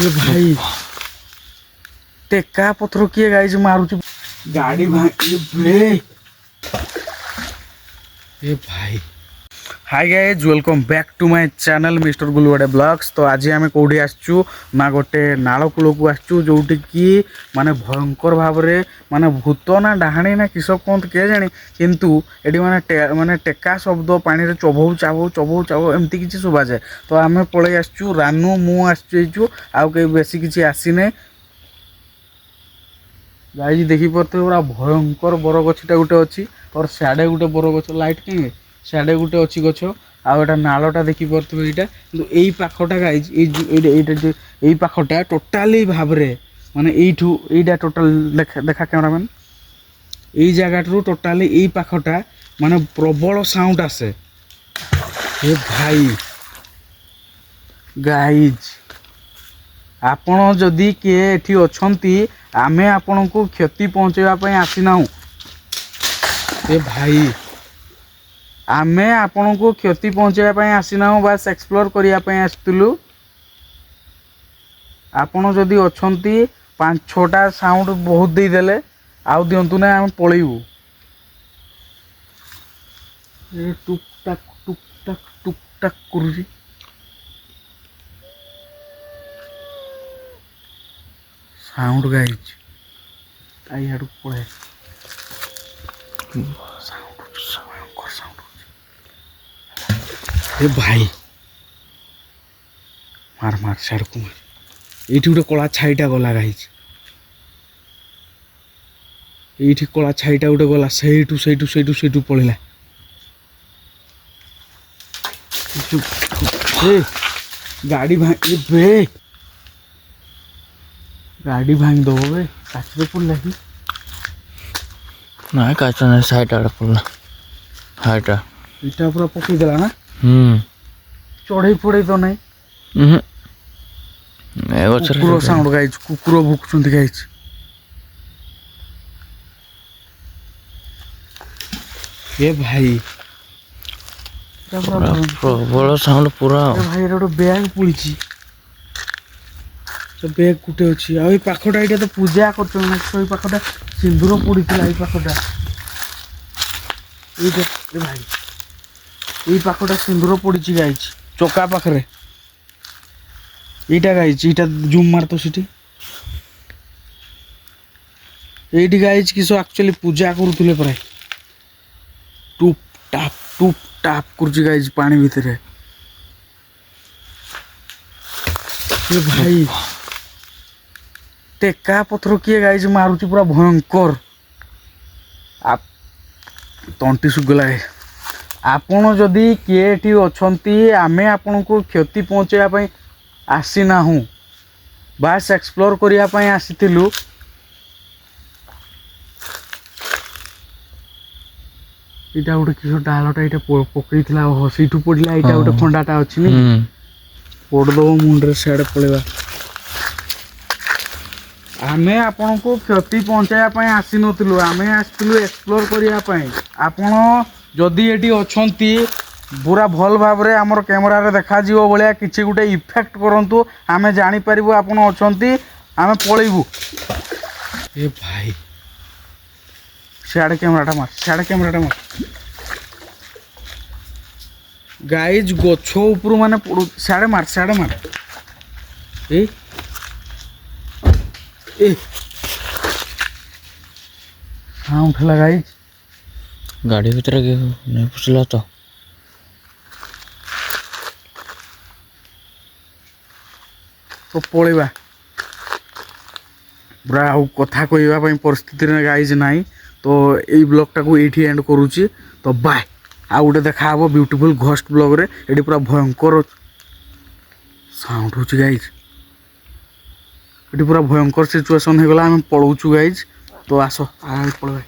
ये भाई टेका पत्थर किए गाइज मारुची गाड़ी भाई ये भाई hi guys welcome back to my channel mister Guluwade blogs. तो आज आम कौटी आसचु ना गोटे नाल कूल को आसचु जोटी कि माने भयंकर भाव में माने भूत ना डाहाणी ना किस कहते किए जानी किंतु एटी माने टेका शब्द पानी रे चबौ चाबौ एमती किसी शुभा जाए। तो आम पलि आसचु रानू मु आसचु आउ कहीं बेसी किसी आसी ना गाइज देखी पारे पूरा भयंकर बरगछटा गोटे अच्छी और सियाड़े गोटे बरगछ लाइट कहीं सियाड़े गोटे अच्छी गछ आटा नालटा देखिपे यहाँ कि यही पाखटा गाइज यही पाखटा टोटाली भाव माने यहीटा टोटाल देखा कैमरामैन यही जगह टोटाली यही पाखटा माने प्रबल साउंड आसे। हे भाई गाइज आपण जदि किए एठी अछंती आमे आपण को क्षति पहुँचेवाई आसीना। ए भाई आमे आपण को क्षति पहुँचेवाई आसीना बास एक्सप्लोर करने आसलु। आपण जदि अछंती 5-6टा साउंड बहुत देदेले आउ दिंतु ना आम पलैबू। टुक टाक करुची साउंड गाइज आई पड़े ए भाई मार मार साड़ को ये गोटे कला छाईटा गला गाइज ये कला छाईटा गोटे गला से पड़ेगा गाड़ी भाई गाड़ी भांग दो बे काचरे पड़ला कि ना काच ना साइड आड़ पड़ला हाइटा इटा पूरा पकई देला ना चढ़ई पड़े तो नहीं कुकुर साउंड गाइज कुकुर भुकुचंती गाइज ए भाई प्रबल साउंड पूरा भाई गोटे बैग पड़ी तो बैग गुटे अच्छी आ पाखटा ये तो पूजा कर पाखटा सिंदूर पड़ी थी पाखटा ये भाई ये पाखटा सिंदूर पड़ी गाइज चका पाखे यहाँ गाइज यहाँ जूम मार तो सीटी ये गाइज किस एक्चुअली पूजा करुले प्राय टूप टाप कर गाइज पानी भितर भाई टेका पत्थर किए गाइज मारुची पूरा भयंकर आप तंटी सुगला है। आपण जदि किए एठी अछंती आमे आपण को क्षति पहुँचाई आसीना हूँ बास एक्सप्लोर करने आसीलु। इटा गोटे किस डालटा ये पकई सीठू पड़ा यहाँ गोटे खंडाटा अच्छी नहीं पड़दब मुंडे सियाड़े पड़ेगा आमे आपण को क्षति पहुँचाई आसी नथिलु आमे आसलु एक्सप्लोर करने आपण जदि एटी अछंती पूरा भल भाव रे हमर कैमरा रे देखा जीवो बलिया किछि गुटे इफेक्ट करंतु आमे जानि परिबो आपण अछंती आमे पळैबू। ए भाई सियाड़े कैमराटा मार गाइज गछ ऊपर माने पड़ू सियाड़े मार ए हाँ उठला गाइज गाड़ी भीतर नहीं पुछला तो पलैबा पूरा आउ कथा कहवाई परिस्थिति गाइज नाई। तो यही ब्लॉगटा को ये एंड करुच्ची तो बाय आउ गोटे देखा ब्यूटीफुल घोस्ट ब्लॉग रे ये पूरा भयंकर साउंड हो गाइज ये पूरा भयंकर सिचुएसन हो गला आम पलाऊँ गाइज। तो आस पलैबा।